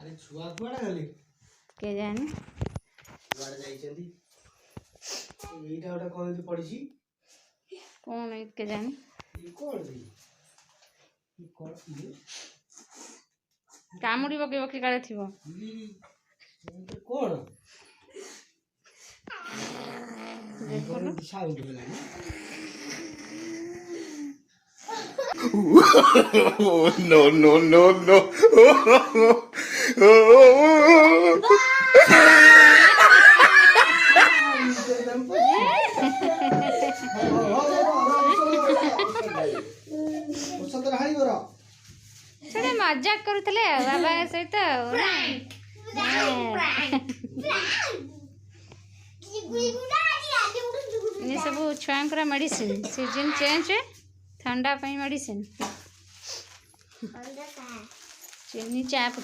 अरे छुआ कुआडा गले के जाने कुआडा जाइछंती एटा ओटा कोन पड़िछि कौन है के जाने ये कोन दी ये कोन ये कामुड़ी बके बके काले थिबो ये कोन देखो ना साउंड होला no, no, no, no. थोड़े मजाक करूथले बाबा सहित ये सब छुआंकर मेडिसिन सीजन चेंज ठंडा मेडिसिन चीनी चाप